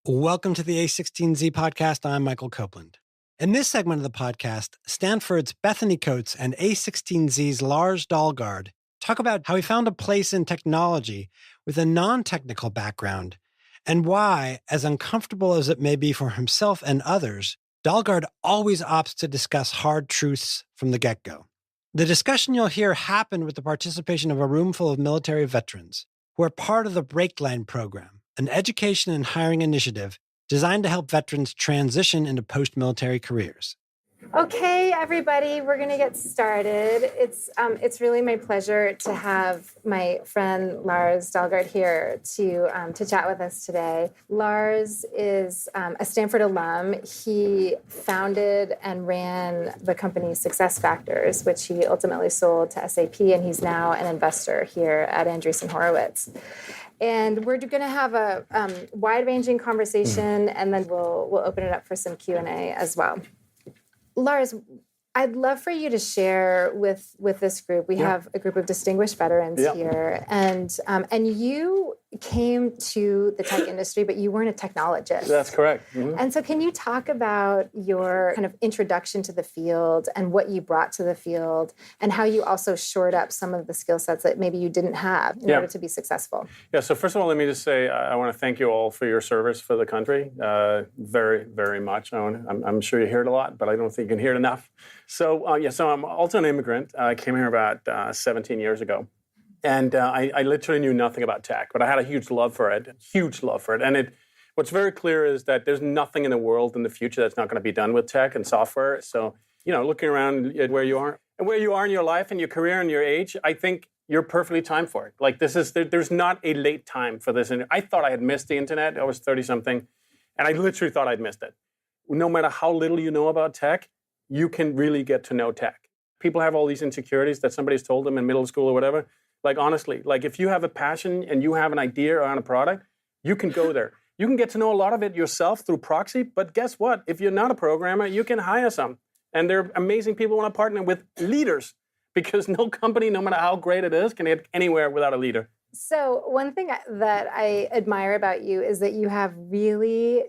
Welcome to the a16z podcast. I'm Michael Copeland. In this segment of the podcast, Stanford's Bethany Coates and a16z's Lars Dalgaard talk about how he found a place in technology with a non-technical background and why, as uncomfortable as it may be for himself and others, Dalgaard always opts to discuss hard truths from the get-go. The discussion you'll hear happened with the participation of a room full of military veterans who are part of the Breakline program, an education and hiring initiative designed to help veterans transition into post-military careers. Okay, everybody, we're going to get started. It's really my pleasure to have my friend Lars Dalgaard here to chat with us today. Lars is a Stanford alum. He founded and ran the company SuccessFactors, which he ultimately sold to SAP, and he's now an investor here at Andreessen Horowitz. And we're going to have a wide-ranging conversation, and then we'll open it up for some Q&A as well. Lars, I'd love for you to share with this group. We have a group of distinguished veterans here, and you came to the tech industry, but you weren't a technologist. That's correct. Mm-hmm. And so can you talk about your kind of introduction to the field and what you brought to the field and how you also shored up some of the skill sets that maybe you didn't have in order to be successful? Yeah, so first of all, let me just say I want to thank you all for your service for the country very, very much. I'm sure you hear it a lot, but I don't think you can hear it enough. So I'm also an immigrant. I came here about 17 years ago. And I literally knew nothing about tech, but I had a huge love for it. And what's very clear is that there's nothing in the world in the future that's not going to be done with tech and software. So, looking around at where you are in your life and your career and your age, I think you're perfectly timed for it. Like there's not a late time for this. And I thought I had missed the internet. I was 30-something, and I literally thought I'd missed it. No matter how little you know about tech, you can really get to know tech. People have all these insecurities that somebody's told them in middle school or whatever. Like, honestly, if you have a passion and you have an idea on a product, you can go there. You can get to know a lot of it yourself through proxy, but guess what? If you're not a programmer, you can hire some. And they're amazing people who want to partner with leaders because no company, no matter how great it is, can get anywhere without a leader. So one thing that I admire about you is that you have really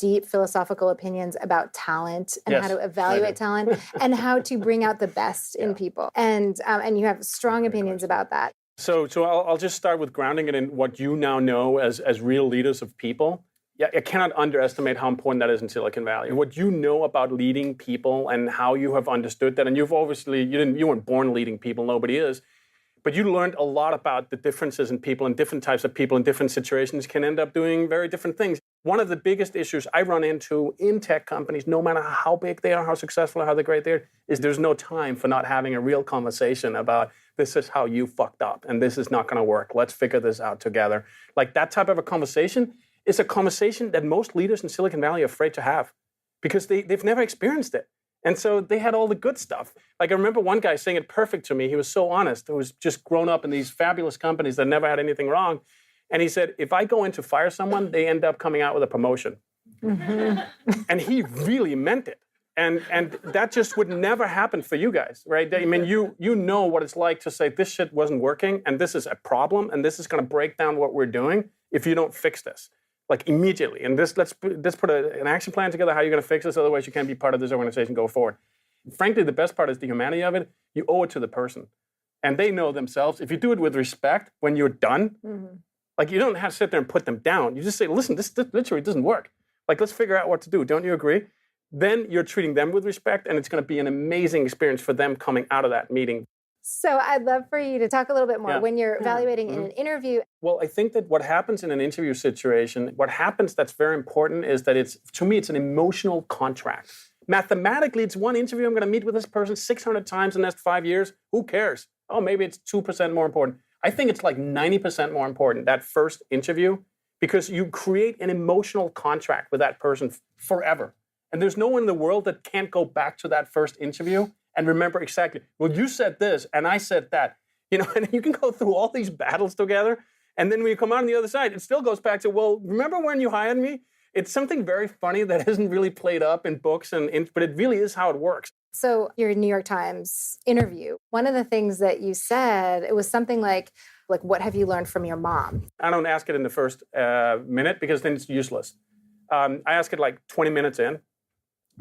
deep philosophical opinions about talent and how to evaluate talent and how to bring out the best in people. And you have strong opinions about that. So I'll just start with grounding it in what you now know as real leaders of people. Yeah, I cannot underestimate how important that is in Silicon Valley. What you know about leading people and how you have understood that, and you've obviously, you weren't born leading people, nobody is, but you learned a lot about the differences in people and different types of people in different situations can end up doing very different things. One of the biggest issues I run into in tech companies, no matter how big they are, how successful, how great they are, is there's no time for not having a real conversation about this is how you fucked up and this is not going to work. Let's figure this out together. Like that type of a conversation is a conversation that most leaders in Silicon Valley are afraid to have because they've never experienced it. And so they had all the good stuff. Like I remember one guy saying it perfect to me. He was so honest. He was just grown up in these fabulous companies that never had anything wrong. And he said, if I go in to fire someone, they end up coming out with a promotion. Mm-hmm. And he really meant it. And that just would never happen for you guys, right? I mean, you know what it's like to say, this shit wasn't working, and this is a problem, and this is going to break down what we're doing if you don't fix this. Like immediately. And let's put an action plan together, how you're going to fix this, otherwise you can't be part of this organization going forward. Frankly, the best part is the humanity of it. You owe it to the person. And they know themselves. If you do it with respect, when you're done, like you don't have to sit there and put them down. You just say, listen, this literally doesn't work. Like, let's figure out what to do. Don't you agree? Then you're treating them with respect, and it's going to be an amazing experience for them coming out of that meeting. So I'd love for you to talk a little bit more when you're evaluating in an interview. Well, I think that what happens in an interview situation, what happens that's very important is that it's an emotional contract. Mathematically, it's one interview. I'm going to meet with this person 600 times in the next 5 years. Who cares? Oh, maybe it's 2% more important. I think it's like 90% more important, that first interview, because you create an emotional contract with that person forever. And there's no one in the world that can't go back to that first interview and remember exactly, well, you said this and I said that. And you can go through all these battles together. And then when you come out on the other side, it still goes back to, well, remember when you hired me? It's something very funny that isn't really played up in books, but it really is how it works. So your New York Times interview, one of the things that you said, it was something like, Like, what have you learned from your mom? I don't ask it in the first minute because then it's useless. I ask it like 20 minutes in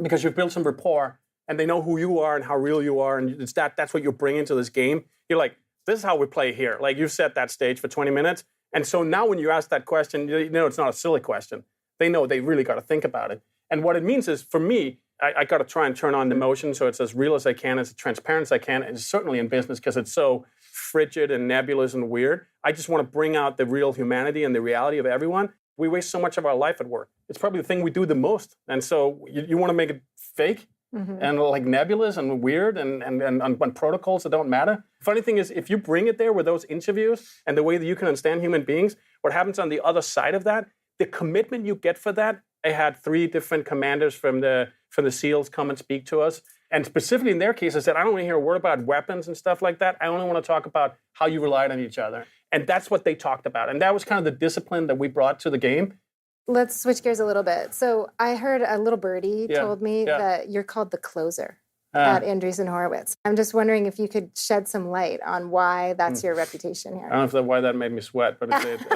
because you've built some rapport and they know who you are and how real you are, and that's what you bring into this game. You're like, this is how we play here. Like, you've set that stage for 20 minutes. And so now when you ask that question, you know it's not a silly question. They know they really got to think about it. And what it means is, for me, I got to try and turn on the emotion so it's as real as I can, as transparent as I can, and certainly in business because it's so frigid and nebulous and weird. I just want to bring out the real humanity and the reality of everyone. We waste so much of our life at work. It's probably the thing we do the most. And so you want to make it fake and like nebulous and weird and protocols that don't matter. Funny thing is, if you bring it there with those interviews and the way that you can understand human beings, what happens on the other side of that, the commitment you get for that. I had 3 different commanders from the SEALs come and speak to us. And specifically in their case, I said, I don't want to hear a word about weapons and stuff like that. I only want to talk about how you relied on each other. And that's what they talked about. And that was kind of the discipline that we brought to the game. Let's switch gears a little bit. So I heard a little birdie told me that you're called the closer at Andreessen Horowitz. I'm just wondering if you could shed some light on why that's your reputation here. I don't know why that made me sweat, but it did.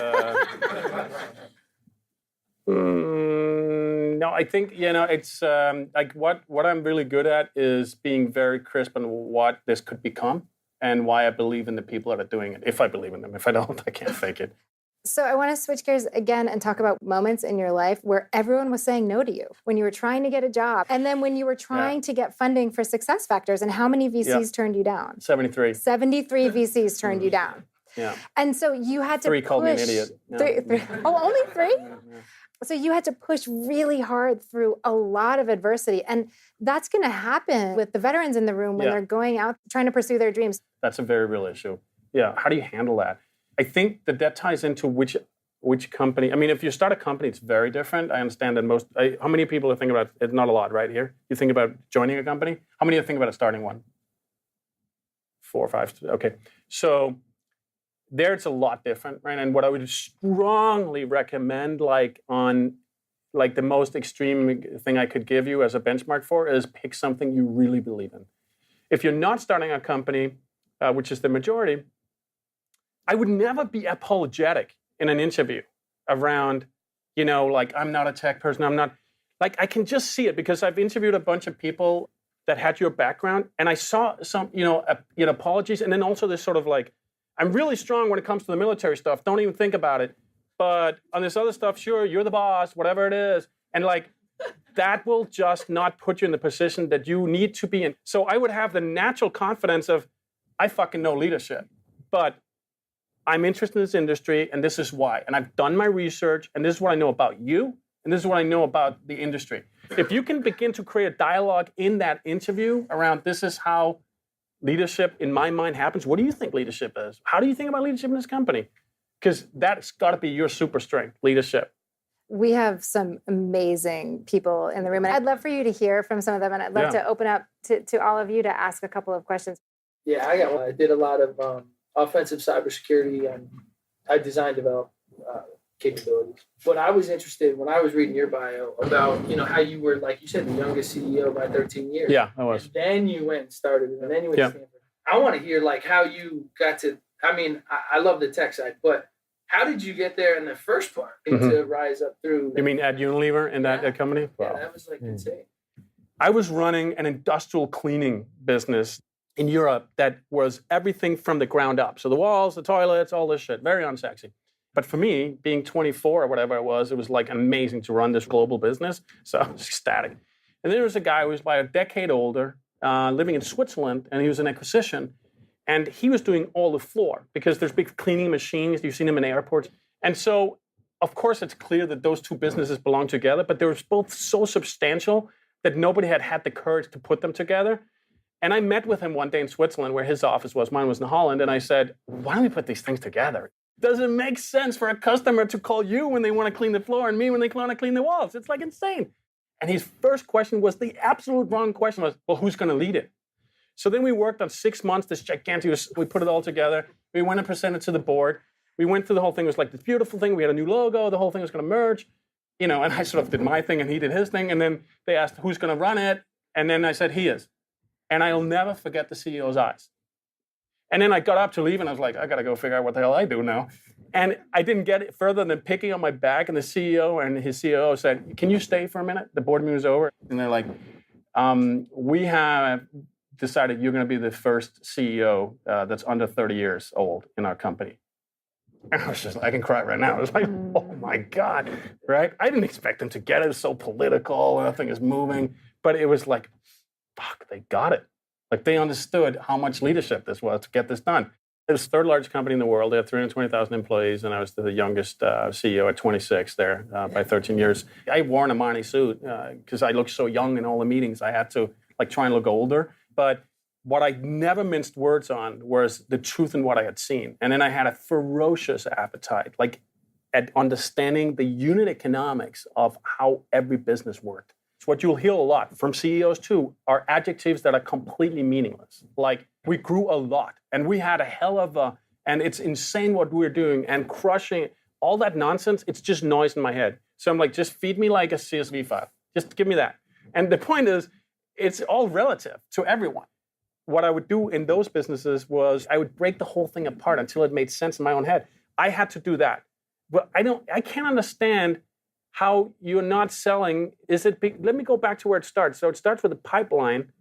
No, I think, it's like what I'm really good at is being very crisp on what this could become and why I believe in the people that are doing it. If I believe in them. If I don't, I can't fake it. So I want to switch gears again and talk about moments in your life where everyone was saying no to you when you were trying to get a job. And then when you were trying to get funding for Success Factors, and how many VCs turned you down? 73. 73 VCs turned you down. Yeah. And so you had to 3 called me an idiot. No. 3. Oh, only 3? Yeah. So you had to push really hard through a lot of adversity. And that's going to happen with the veterans in the room when they're going out trying to pursue their dreams. That's a very real issue. Yeah. How do you handle that? I think that ties into which company. I mean, if you start a company, it's very different. I understand that how many people are thinking about it? Not a lot, right here. You think about joining a company. How many are thinking about starting one? 4 or 5. Okay. So there it's a lot different, right? And what I would strongly recommend, on the most extreme thing I could give you as a benchmark for, is pick something you really believe in. If you're not starting a company, which is the majority, I would never be apologetic in an interview around, I'm not a tech person. I'm not, I can just see it because I've interviewed a bunch of people that had your background, and I saw some, apologies, and then also this sort of I'm really strong when it comes to the military stuff. Don't even think about it. But on this other stuff, sure, you're the boss, whatever it is. And that will just not put you in the position that you need to be in. So I would have the natural confidence of, I fucking know leadership. But I'm interested in this industry, and this is why. And I've done my research, and this is what I know about you, and this is what I know about the industry. If you can begin to create a dialogue in that interview around this is how leadership, in my mind, happens. What do you think leadership is? How do you think about leadership in this company? Because that's got to be your super strength, leadership. We have some amazing people in the room, and I'd love for you to hear from some of them, and I'd love to open up to all of you to ask a couple of questions. Yeah, I did a lot of offensive cybersecurity, and I design develop capabilities. But I was interested when I was reading your bio about, how you were, like you said, the youngest CEO by 13 years. Yeah, I was. And then you went and started, and then you went to Stanford. I want to hear how you got to, I love the tech side, but how did you get there in the first part to rise up through? You mean at Unilever in that company? Wow. Yeah, that was insane. I was running an industrial cleaning business in Europe that was everything from the ground up. So the walls, the toilets, all this shit, very unsexy. But for me, being 24 or whatever it was amazing to run this global business. So I was ecstatic. And then there was a guy who was about a decade older, living in Switzerland, and he was in acquisition. And he was doing all the floor because there's big cleaning machines. You've seen them in airports. And so, of course, it's clear that those two businesses belong together, but they were both so substantial that nobody had the courage to put them together. And I met with him one day in Switzerland where his office was. Mine was in Holland. And I said, why don't we put these things together? Does it make sense for a customer to call you when they want to clean the floor and me when they want to clean the walls? It's insane. And his first question was the absolute wrong question was, well, who's going to lead it? So then we worked on 6 months, this gigantic, we put it all together. We went and presented to the board. We went through the whole thing. It was this beautiful thing. We had a new logo. The whole thing was going to merge. And I sort of did my thing and he did his thing. And then they asked, who's going to run it? And then I said, he is. And I'll never forget the CEO's eyes. And then I got up to leave, and I was like, I got to go figure out what the hell I do now. And I didn't get it further than picking on my back, and the CEO and his COO said, can you stay for a minute? The board meeting was over. And they're like, we have decided you're going to be the first CEO that's under 30 years old in our company. And I was just, I can cry right now. I was like, oh my God, right? I didn't expect them to get it. It was so political, nothing is moving. But it was like, fuck, they got it. Like they understood how much leadership this was to get this done. It was the third largest company in the world. They had 320,000 employees, and I was the youngest CEO at 26 there by 13 years. I wore an Armani suit because I looked so young in all the meetings. I had to like try and look older. But what I never minced words on was the truth in what I had seen. And then I had a ferocious appetite, like at understanding the unit economics of how every business worked. So what you'll hear a lot from CEOs too are adjectives that are completely meaningless. Like we grew a lot and we had a hell of a, and it's insane what we're doing and crushing all that nonsense. It's just noise in my head. So I'm like, just feed me like a CSV file. Just give me that. And the point is, it's all relative to everyone. What I would do in those businesses was I would break the whole thing apart until it made sense in my own head. I had to do that. But I can't understand how you're not selling. Let me go back to where it starts. So it starts with a pipeline.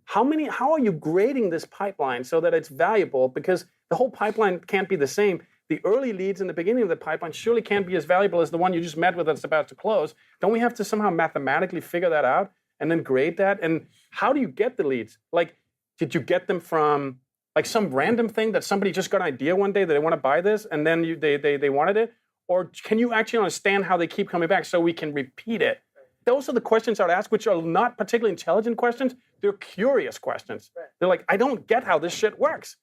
How are you grading this pipeline so that it's valuable? Because the whole pipeline can't be the same. The early leads in the beginning of the pipeline surely can't be as valuable as the one you just met with that's about to close. Don't we have to somehow mathematically figure that out and then grade that? And how do you get the leads? Like, did you get them from like some random thing that somebody just got an idea one day that they want to buy this and then they wanted it? Or can you actually understand how they keep coming back so we can repeat it? Those are the questions I would ask, which are not particularly intelligent questions. They're curious questions. Right. They're like, I don't get how this shit works.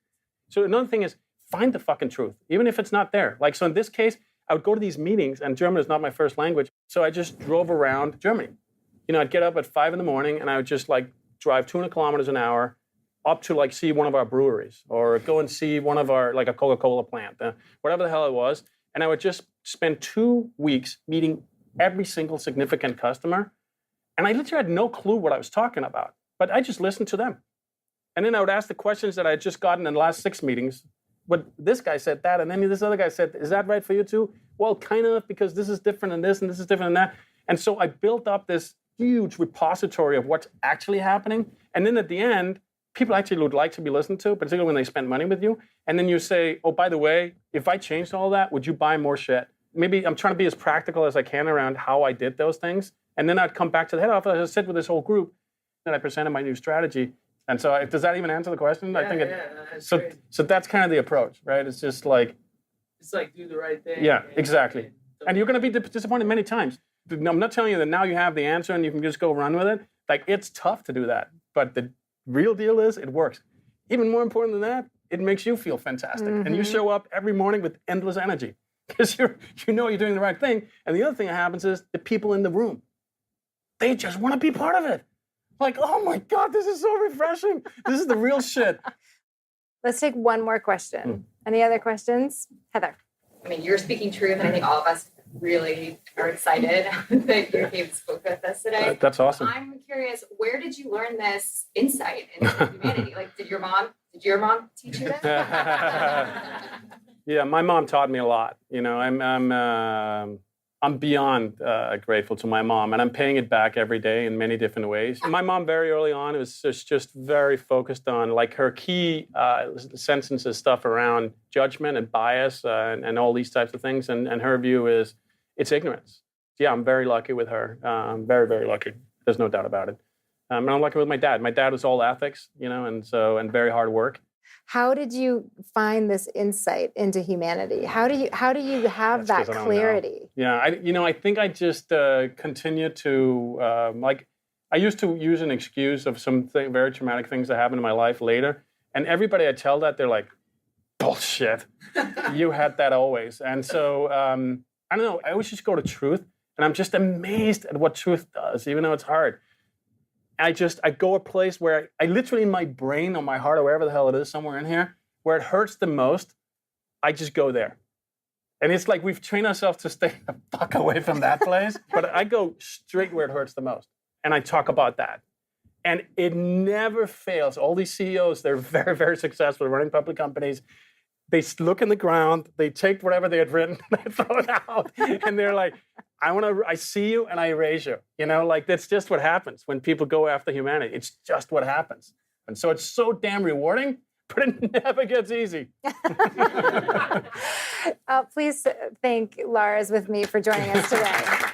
So another thing is find the fucking truth, even if it's not there. Like, so in this case, I would go to these meetings, and German is not my first language. So I just drove around Germany. You know, I'd get up at 5 a.m, and I would just like drive 200 kilometers an hour up to like see one of our breweries or go and see one of our, like a Coca-Cola plant, whatever the hell it was. And I would just spend 2 weeks meeting every single significant customer. And I literally had no clue what I was talking about, but I just listened to them. And then I would ask the questions that I had just gotten in the last 6 meetings. But this guy said that, and then this other guy said, is that right for you too? Well, kind of, because this is different than this, and this is different than that. And so I built up this huge repository of what's actually happening. And then at the end, people actually would like to be listened to, particularly when they spend money with you. And then you say, oh, by the way, if I changed all that, would you buy more shit? Maybe I'm trying to be as practical as I can around how I did those things. And then I'd come back to the head office, I'd sit with this whole group, and I presented my new strategy. And so does that even answer the question? Yeah, I think that's great. So that's kind of the approach, right? It's just like... It's like do the right thing. Yeah, exactly. And you're going to be disappointed many times. I'm not telling you that now you have the answer and you can just go run with it. Like, it's tough to do that. But the real deal is it works. Even more important than that, it makes you feel fantastic. Mm-hmm. And you show up every morning with endless energy because you know you're doing the right thing. And the other thing that happens is the people in the room, they just want to be part of it. Like, oh my God, this is so refreshing. This is the real shit. Let's take one more question. Any other questions? Heather. I mean, you're speaking truth, and I think all of us really are excited that you came and spoke with us today. That's awesome. I'm curious, where did you learn this insight into humanity? Like, did your mom teach you this? Yeah, my mom taught me a lot. You know, I'm beyond grateful to my mom, and I'm paying it back every day in many different ways. My mom, very early on, was just very focused on, like, her key sentences stuff around judgment and bias and all these types of things. And her view is, it's ignorance. Yeah, I'm very lucky with her. Very, very lucky. There's no doubt about it. And I'm lucky with my dad. My dad was all ethics, you know, and very hard work. How did you find this insight into humanity? How do you have that clarity? Yeah, I think I just continue to I used to use an excuse of some very traumatic things that happened in my life later, and everybody I tell that, they're like, bullshit, you had that always. And so I don't know. I always just go to truth, and I'm just amazed at what truth does, even though it's hard. I go a place where I literally, in my brain or my heart or wherever the hell it is, somewhere in here, where it hurts the most, I just go there. And it's like we've trained ourselves to stay the fuck away from that place, but I go straight where it hurts the most. And I talk about that. And it never fails. All these CEOs, they're very, very successful running public companies. They look in the ground, they take whatever they had written, they throw it out, and they're like, I see you and I erase you. Like that's just what happens when people go after humanity. It's just what happens. And so it's so damn rewarding, but it never gets easy. Please thank Lars with me for joining us today.